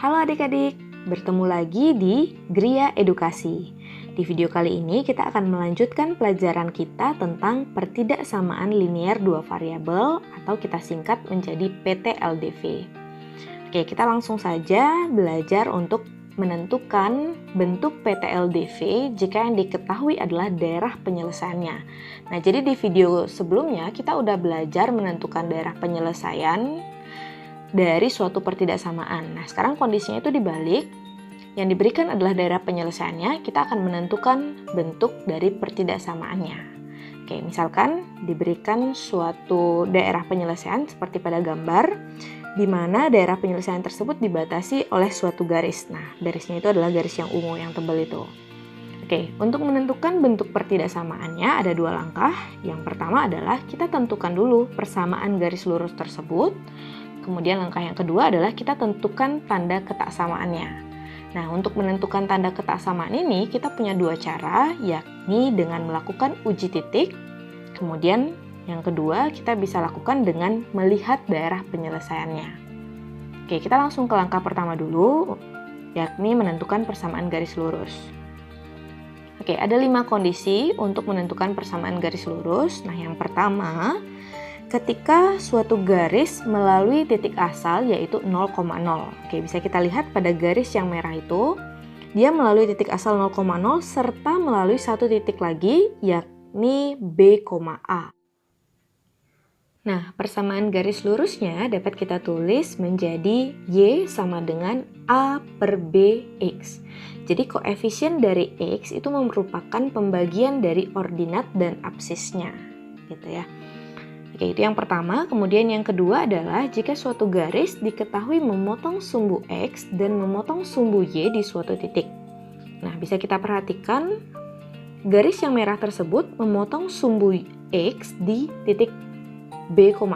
Halo adik-adik, bertemu lagi di Gria Edukasi. Di video kali ini kita akan melanjutkan pelajaran kita tentang pertidaksamaan linier dua variabel atau kita singkat menjadi PTLDV. Oke, kita langsung saja belajar untuk menentukan bentuk PTLDV jika yang diketahui adalah daerah penyelesaiannya. Nah, jadi di video sebelumnya kita udah belajar menentukan daerah penyelesaian dari suatu pertidaksamaan. Nah, sekarang kondisinya itu dibalik. Yang diberikan adalah daerah penyelesaiannya, kita akan menentukan bentuk dari pertidaksamaannya. Oke, misalkan diberikan suatu daerah penyelesaian seperti pada gambar, di mana daerah penyelesaian tersebut dibatasi oleh suatu garis. Nah, garisnya itu adalah garis yang ungu, yang tebal itu. Oke, untuk menentukan bentuk pertidaksamaannya ada dua langkah. Yang pertama adalah kita tentukan dulu persamaan garis lurus tersebut. Kemudian langkah yang kedua adalah kita tentukan tanda ketaksamaannya. Nah, untuk menentukan tanda ketaksamaan ini kita punya dua cara, yakni dengan melakukan uji titik. Kemudian yang kedua kita bisa lakukan dengan melihat daerah penyelesaiannya. Oke, kita langsung ke langkah pertama dulu, yakni menentukan persamaan garis lurus. Oke, ada 5 kondisi untuk menentukan persamaan garis lurus. Nah, yang pertama, ketika suatu garis melalui titik asal yaitu 0,0. Oke, bisa kita lihat pada garis yang merah itu, dia melalui titik asal 0,0 serta melalui satu titik lagi yakni B, A. Nah, persamaan garis lurusnya dapat kita tulis menjadi Y sama dengan A per B X. Jadi koefisien dari X itu merupakan pembagian dari ordinat dan absisnya, gitu ya. Oke, itu yang pertama. Kemudian yang kedua adalah jika suatu garis diketahui memotong sumbu X dan memotong sumbu Y di suatu titik. Nah, bisa kita perhatikan garis yang merah tersebut memotong sumbu X di titik B, 0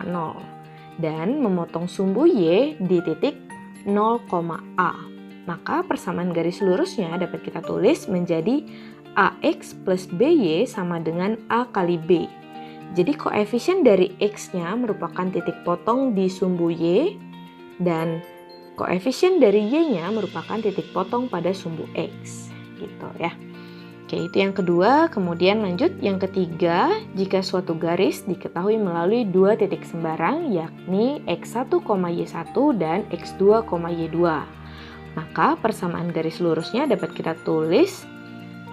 dan memotong sumbu Y di titik 0, A. Maka persamaan garis lurusnya dapat kita tulis menjadi AX plus BY sama dengan A kali B. Jadi koefisien dari X-nya merupakan titik potong di sumbu Y dan koefisien dari Y-nya merupakan titik potong pada sumbu X, gitu ya. Oke, itu yang kedua. Kemudian lanjut yang ketiga, jika suatu garis diketahui melalui dua titik sembarang yakni X1, Y1 dan X2, Y2. Maka persamaan garis lurusnya dapat kita tulis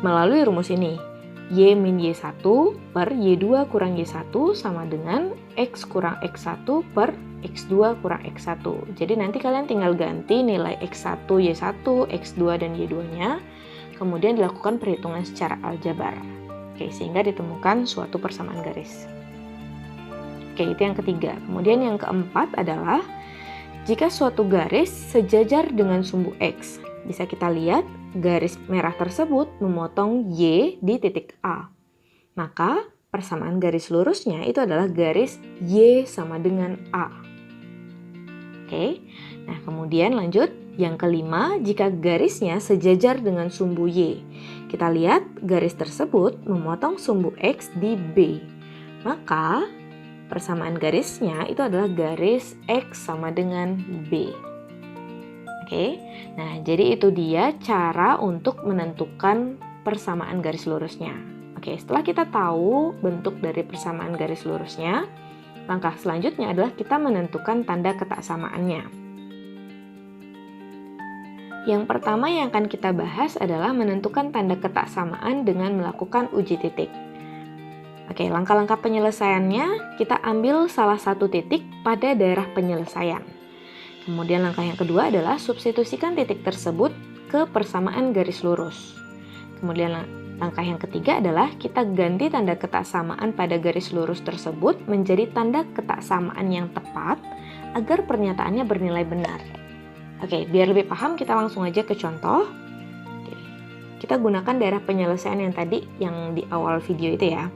melalui rumus ini. Y min Y1 per Y2 kurang Y1 sama dengan X kurang X1 per X2 kurang X1. Jadi nanti kalian tinggal ganti nilai X1, Y1, X2, dan Y2-nya. Kemudian dilakukan perhitungan secara aljabar. Oke, sehingga ditemukan suatu persamaan garis. Oke, itu yang ketiga. Kemudian yang keempat adalah jika suatu garis sejajar dengan sumbu X. Bisa kita lihat garis merah tersebut memotong Y di titik A. Maka persamaan garis lurusnya itu adalah garis Y sama dengan A. Oke, nah kemudian lanjut. Yang kelima, jika garisnya sejajar dengan sumbu Y. Kita lihat garis tersebut memotong sumbu X di B. Maka persamaan garisnya itu adalah garis X sama dengan B. Oke, nah jadi itu dia cara untuk menentukan persamaan garis lurusnya. Oke, setelah kita tahu bentuk dari persamaan garis lurusnya, langkah selanjutnya adalah kita menentukan tanda ketaksamaannya. Yang pertama yang akan kita bahas adalah menentukan tanda ketaksamaan dengan melakukan uji titik. Oke, langkah-langkah penyelesaiannya kita ambil salah satu titik pada daerah penyelesaian. Kemudian langkah yang kedua adalah substitusikan titik tersebut ke persamaan garis lurus. Kemudian langkah yang ketiga adalah kita ganti tanda ketaksamaan pada garis lurus tersebut menjadi tanda ketaksamaan yang tepat agar pernyataannya bernilai benar. Oke, biar lebih paham kita langsung aja ke contoh. Oke, kita gunakan daerah penyelesaian yang tadi yang di awal video itu ya.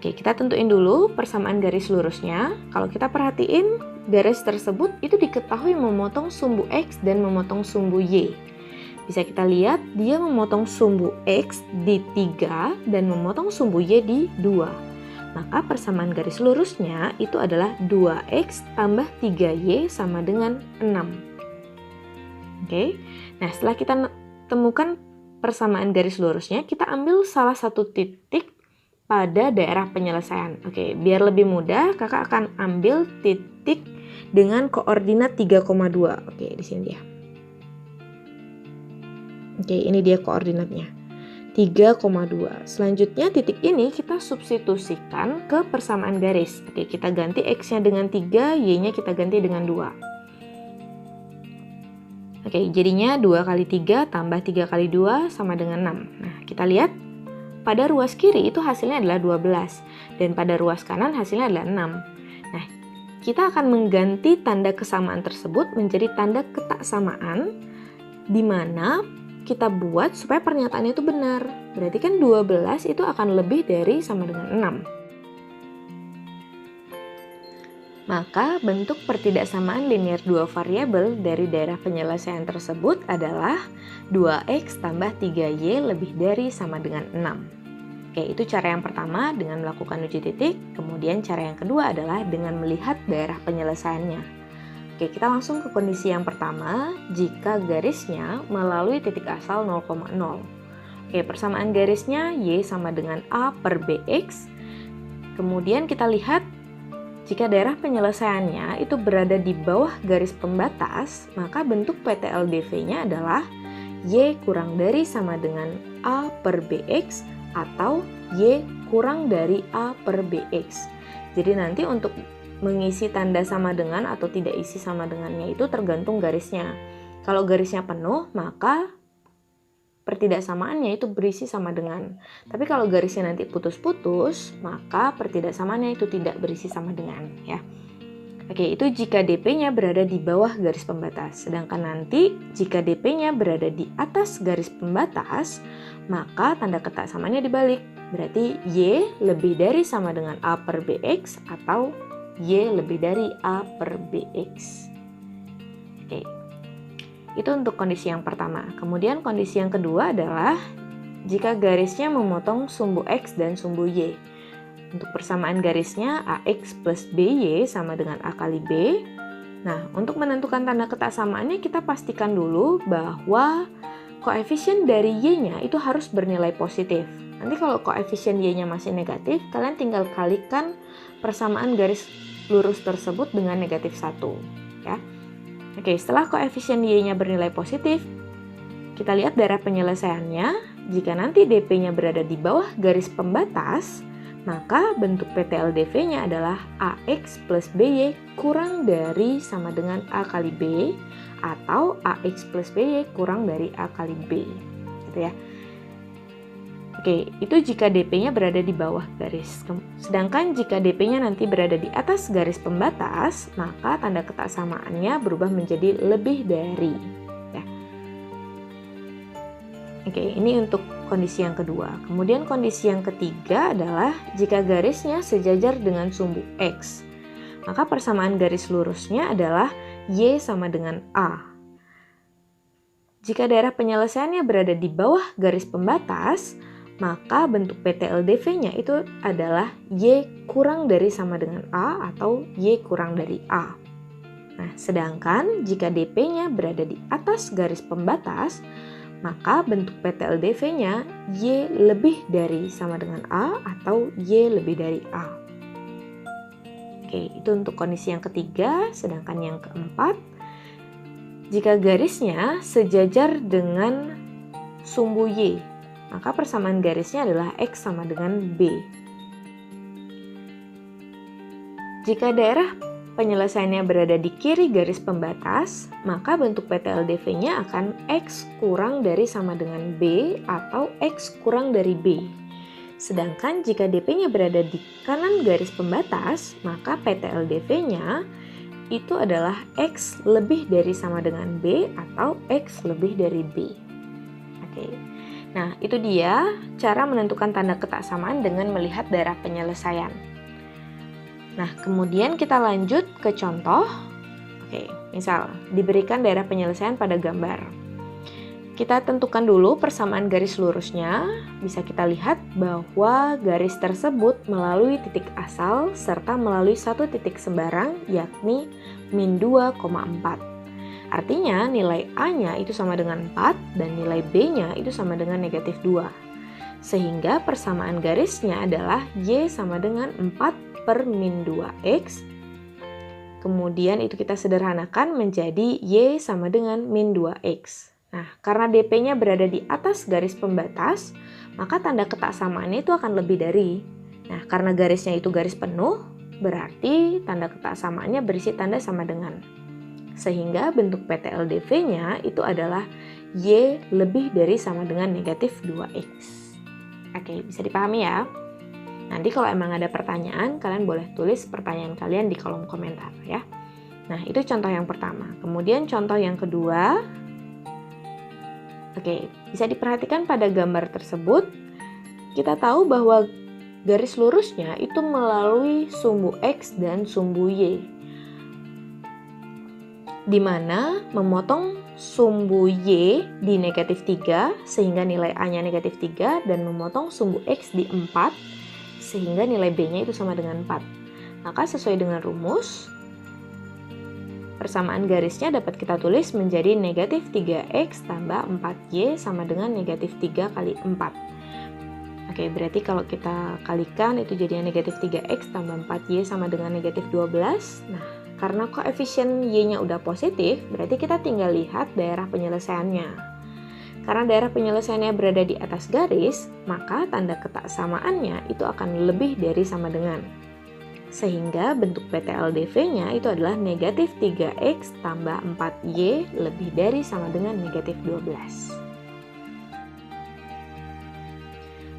Oke, kita tentuin dulu persamaan garis lurusnya. Kalau kita perhatiin, garis tersebut itu diketahui memotong sumbu X dan memotong sumbu Y. Bisa kita lihat dia memotong sumbu X di 3 dan memotong sumbu Y di 2. Maka persamaan garis lurusnya itu adalah 2X tambah 3Y sama dengan 6. Oke. Nah, setelah kita temukan persamaan garis lurusnya, kita ambil salah satu titik pada daerah penyelesaian. Oke, biar lebih mudah, kakak akan ambil titik dengan koordinat 3,2. Oke, di sini dia. Oke, ini dia koordinatnya. 3,2. Selanjutnya titik ini kita substitusikan ke persamaan garis. Oke, kita ganti X-nya dengan 3, Y-nya kita ganti dengan 2. Oke, jadinya 2 kali 3 tambah 3 kali 2 sama dengan 6. Nah, kita lihat pada ruas kiri itu hasilnya adalah 12. Dan pada ruas kanan hasilnya adalah 6. Nah, kita akan mengganti tanda kesamaan tersebut menjadi tanda ketaksamaan, di mana kita buat supaya pernyataannya itu benar. Berarti kan 12 itu akan lebih dari sama dengan 6. Maka bentuk pertidaksamaan linear dua variabel dari daerah penyelesaian tersebut adalah 2x tambah 3y lebih dari sama dengan 6. Oke, itu cara yang pertama dengan melakukan uji titik. Kemudian cara yang kedua adalah dengan melihat daerah penyelesaiannya. Oke, kita langsung ke kondisi yang pertama, jika garisnya melalui titik asal 0,0. Oke, persamaan garisnya y sama dengan a per bx. Kemudian kita lihat jika daerah penyelesaiannya itu berada di bawah garis pembatas, maka bentuk PTLDV-nya adalah y kurang dari sama dengan a per bx atau y kurang dari a per bx. Jadi nanti untuk mengisi tanda sama dengan atau tidak isi sama dengannya itu tergantung garisnya. Kalau garisnya penuh, maka pertidaksamaannya itu berisi sama dengan. Tapi kalau garisnya nanti putus-putus, maka pertidaksamaannya itu tidak berisi sama dengan, ya. Oke, itu jika DP-nya berada di bawah garis pembatas. Sedangkan nanti jika DP-nya berada di atas garis pembatas, maka tanda ketaksamaannya dibalik. Berarti Y lebih dari sama dengan A per BX atau Y lebih dari A per BX. Oke. Itu untuk kondisi yang pertama. Kemudian kondisi yang kedua adalah jika garisnya memotong sumbu X dan sumbu Y. Untuk persamaan garisnya AX plus BY sama dengan A kali B. Nah, untuk menentukan tanda ketaksamaannya kita pastikan dulu bahwa koefisien dari Y-nya itu harus bernilai positif. Nanti kalau koefisien Y-nya masih negatif, kalian tinggal kalikan persamaan garis lurus tersebut dengan negatif 1. Ya. Oke, setelah koefisien Y-nya bernilai positif, kita lihat daerah penyelesaiannya. Jika nanti DP-nya berada di bawah garis pembatas, maka bentuk PTLDV-nya adalah AX plus BY kurang dari sama dengan A kali B, atau AX plus BY kurang dari A kali B. Gitu ya. Oke, itu jika DP-nya berada di bawah garis. Sedangkan jika DP-nya nanti berada di atas garis pembatas, maka tanda ketaksamaannya berubah menjadi lebih dari. Ya. Oke, ini untuk kondisi yang kedua. Kemudian kondisi yang ketiga adalah jika garisnya sejajar dengan sumbu X, maka persamaan garis lurusnya adalah Y sama dengan A. Jika daerah penyelesaiannya berada di bawah garis pembatas, maka bentuk PTLDV-nya itu adalah Y kurang dari sama dengan A atau Y kurang dari A. Nah, sedangkan jika DP-nya berada di atas garis pembatas, maka bentuk PTLDV-nya Y lebih dari sama dengan A atau Y lebih dari A. Oke, itu untuk kondisi yang ketiga. Sedangkan yang keempat, jika garisnya sejajar dengan sumbu Y, maka persamaan garisnya adalah X sama dengan B. Jika daerah penyelesaiannya berada di kiri garis pembatas, maka bentuk PTLDV-nya akan X kurang dari sama dengan B atau X kurang dari B. Sedangkan jika DP-nya berada di kanan garis pembatas, maka PTLDV-nya itu adalah X lebih dari sama dengan B atau X lebih dari B. Oke. Nah, itu dia cara menentukan tanda ketaksamaan dengan melihat daerah penyelesaian. Nah, kemudian kita lanjut ke contoh. Oke, misal diberikan daerah penyelesaian pada gambar. Kita tentukan dulu persamaan garis lurusnya. Bisa kita lihat bahwa garis tersebut melalui titik asal serta melalui satu titik sembarang, yakni min 2,4. Artinya nilai A-nya itu sama dengan 4 dan nilai B-nya itu sama dengan negatif 2. Sehingga persamaan garisnya adalah Y sama dengan 4 per min 2X. Kemudian itu kita sederhanakan menjadi Y sama dengan min 2X. Nah, karena DP-nya berada di atas garis pembatas, maka tanda ketak samaannya itu akan lebih dari. Nah, karena garisnya itu garis penuh, berarti tanda ketak samaannya berisi tanda sama dengan. Sehingga bentuk PTLDV-nya itu adalah Y lebih dari sama dengan negatif 2X. Oke, bisa dipahami ya? Nanti kalau emang ada pertanyaan, kalian boleh tulis pertanyaan kalian di kolom komentar ya. Nah, itu contoh yang pertama. Kemudian contoh yang kedua. Oke, bisa diperhatikan pada gambar tersebut, kita tahu bahwa garis lurusnya itu melalui sumbu X dan sumbu Y. Di mana memotong sumbu Y di negatif 3 sehingga nilai A-nya negatif 3 dan memotong sumbu X di 4 sehingga nilai B-nya itu sama dengan 4. Maka sesuai dengan rumus, persamaan garisnya dapat kita tulis menjadi negatif 3X tambah 4Y sama dengan negatif 3 kali 4. Oke, berarti kalau kita kalikan itu jadinya negatif 3X tambah 4Y sama dengan negatif 12. Nah, karena koefisien Y-nya udah positif, berarti kita tinggal lihat daerah penyelesaiannya. Karena daerah penyelesaiannya berada di atas garis, maka tanda ketak samaannya itu akan lebih dari sama dengan. Sehingga bentuk PTLDV-nya itu adalah negatif 3X tambah 4Y lebih dari sama dengan negatif 12.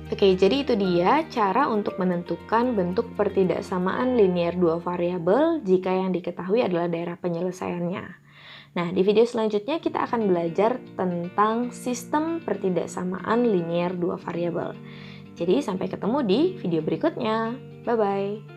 Oke, jadi itu dia cara untuk menentukan bentuk pertidaksamaan linier dua variabel jika yang diketahui adalah daerah penyelesaiannya. Nah, di video selanjutnya kita akan belajar tentang sistem pertidaksamaan linier dua variabel. Jadi, sampai ketemu di video berikutnya. Bye-bye!